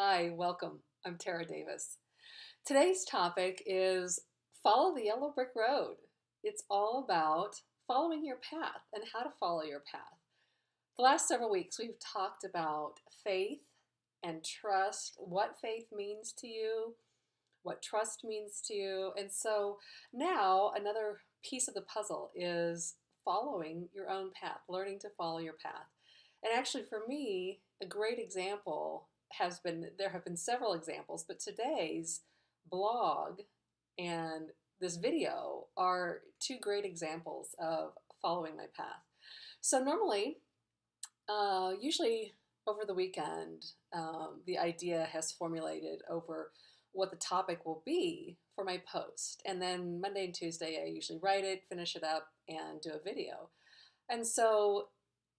Hi, welcome. I'm Tara Davis. Today's topic is follow the yellow brick road. It's all about following your path and how to follow your path. The last several weeks, we've talked about faith and trust, what faith means to you, what trust means to you. And so now another piece of the puzzle is following your own path, learning to follow your path. And actually, for me, a great example has been there have been several examples, but today's blog and this video are two great examples of following my path. So, normally, usually over the weekend, the idea has formulated over what the topic will be for my post. And then Monday and Tuesday, I usually write it, finish it up, and do a video. And so,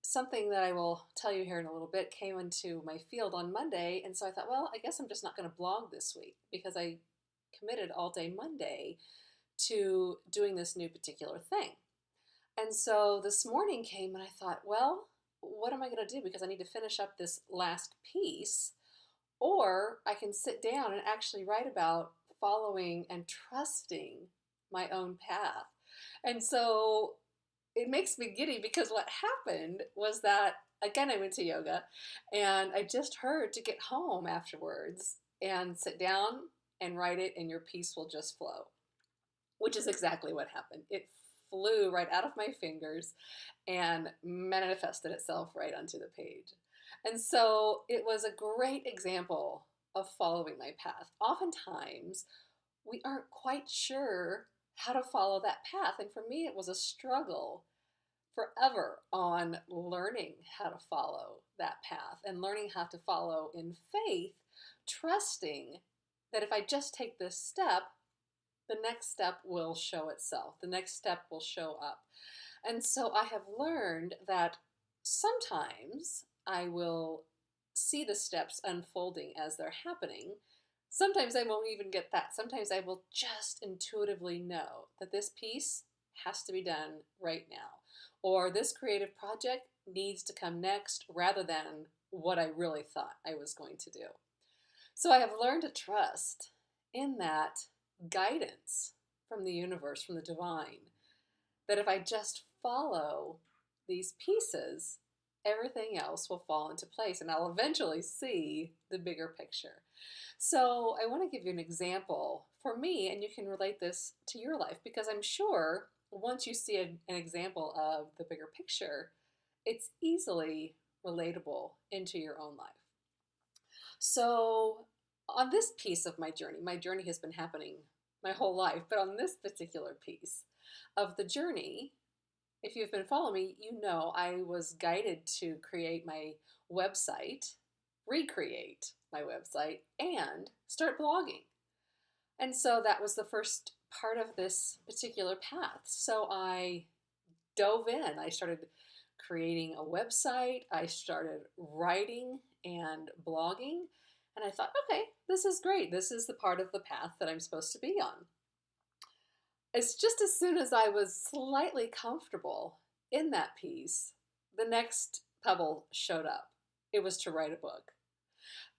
something that I will tell you here in a little bit came into my field on Monday. And so I thought, well, I guess I'm just not going to blog this week because I committed all day Monday to doing this new particular thing. And so this morning came and I thought, well, what am I going to do? Because I need to finish up this last piece, or I can sit down and actually write about following and trusting my own path. And so it makes me giddy because what happened was that, again, I went to yoga and I just heard to get home afterwards and sit down and write it, and your piece will just flow, which is exactly what happened. It flew right out of my fingers and manifested itself right onto the page. And so it was a great example of following my path. Oftentimes, we aren't quite sure how to follow that path. And for me, it was a struggle forever on learning how to follow that path and learning how to follow in faith, trusting that if I just take this step, the next step will show itself. The next step will show up. And so I have learned that sometimes I will see the steps unfolding as they're happening. Sometimes I won't even get that. Sometimes I will just intuitively know that this piece has to be done right now, or this creative project needs to come next rather than what I really thought I was going to do. So I have learned to trust in that guidance from the universe, from the divine, that if I just follow these pieces, everything else will fall into place and I'll eventually see the bigger picture. So I want to give you an example for me, and you can relate this to your life because I'm sure once you see an example of the bigger picture, it's easily relatable into your own life. So, on this piece of my journey has been happening my whole life, but on this particular piece of the journey, if you've been following me, you know I was guided to create my website, recreate my website, and start blogging. And so that was the first part of this particular path. So I dove in. I started creating a website, I started writing and blogging, and I thought, okay, this is great. This is the part of the path that I'm supposed to be on. It's just as soon as I was slightly comfortable in that piece, the next pebble showed up. It was to write a book.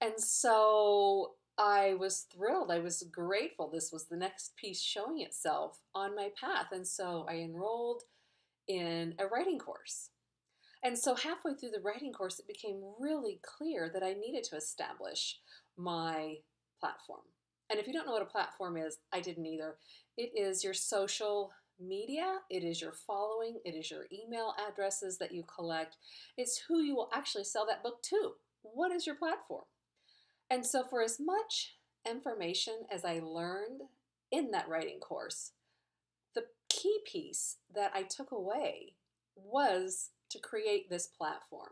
And so I was thrilled. I was grateful. This was the next piece showing itself on my path. And so I enrolled in a writing course. And so halfway through the writing course, it became really clear that I needed to establish my platform. And if you don't know what a platform is, I didn't either. It is your social media, it is your following, it is your email addresses that you collect. It's who you will actually sell that book to. What is your platform? And so, for as much information as I learned in that writing course, the key piece that I took away was to create this platform.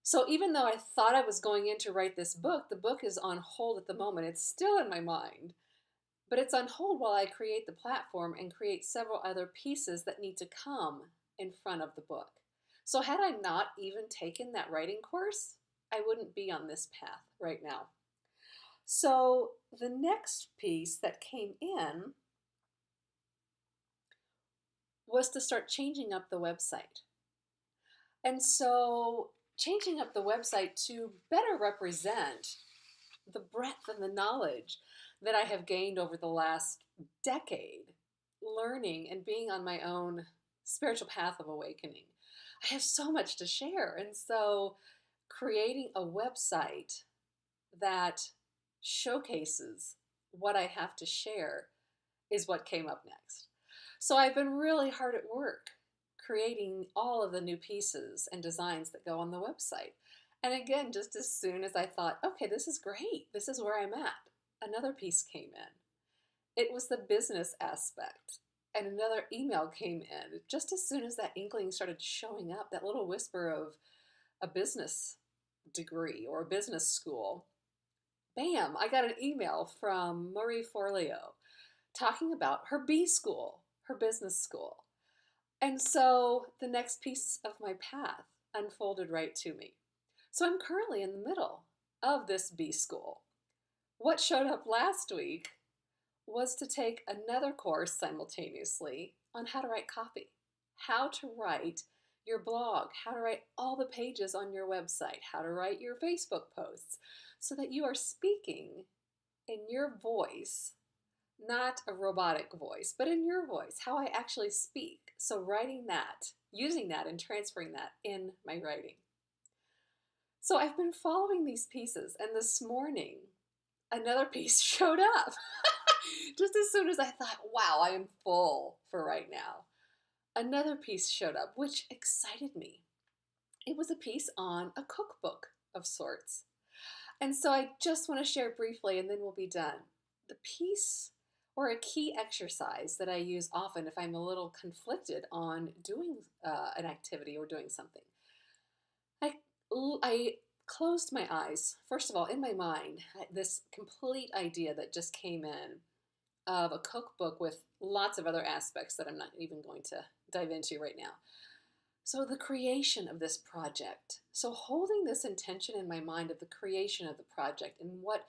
So even though I thought I was going in to write this book, the book is on hold at the moment. It's still in my mind, but it's on hold while I create the platform and create several other pieces that need to come in front of the book. So had I not even taken that writing course, I wouldn't be on this path right now. So the next piece that came in was to start changing up the website. And so changing up the website to better represent the breadth and the knowledge that I have gained over the last decade, learning and being on my own spiritual path of awakening. I have so much to share. And so creating a website that showcases what I have to share is what came up next. So I've been really hard at work creating all of the new pieces and designs that go on the website. And again, just as soon as I thought, okay, this is great, this is where I'm at, another piece came in. It was the business aspect. And another email came in. Just as soon as that inkling started showing up, that little whisper of a business degree or a business school, bam, I got an email from Marie Forleo talking about her B school, her business school. And so the next piece of my path unfolded right to me. So I'm currently in the middle of this B school. What showed up last week was to take another course simultaneously on how to write copy, how to write your blog, how to write all the pages on your website, how to write your Facebook posts, so that you are speaking in your voice, not a robotic voice, but in your voice, how I actually speak. So writing that, using that and transferring that in my writing. So I've been following these pieces, and this morning, another piece showed up. Just as soon as I thought, wow, I am full for right now, another piece showed up, which excited me. It was a piece on a cookbook of sorts. And so I just want to share briefly, and then we'll be done. The piece or a key exercise that I use often if I'm a little conflicted on doing an activity or doing something. I closed my eyes. First of all, in my mind, this complete idea that just came in of a cookbook with lots of other aspects that I'm not even going to dive into right now. So the creation of this project. So holding this intention in my mind of the creation of the project and what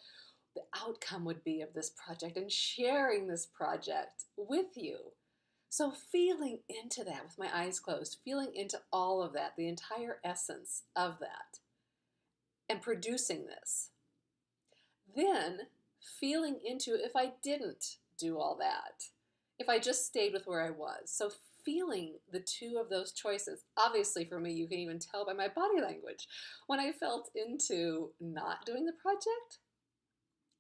the outcome would be of this project and sharing this project with you. So feeling into that with my eyes closed, feeling into all of that, the entire essence of that, and producing this. Then feeling into if I didn't do all that, if I just stayed with where I was. So feeling the two of those choices. Obviously for me, you can even tell by my body language. When I felt into not doing the project,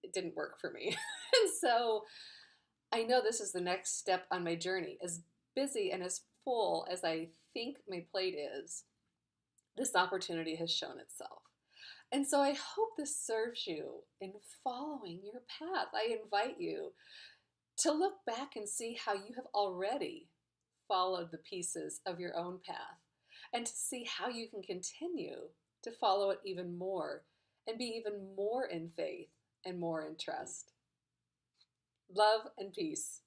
it didn't work for me. And so I know this is the next step on my journey. As busy and as full as I think my plate is, this opportunity has shown itself. And so I hope this serves you in following your path. I invite you to look back and see how you have already followed the pieces of your own path and to see how you can continue to follow it even more and be even more in faith and more in trust. Love and peace.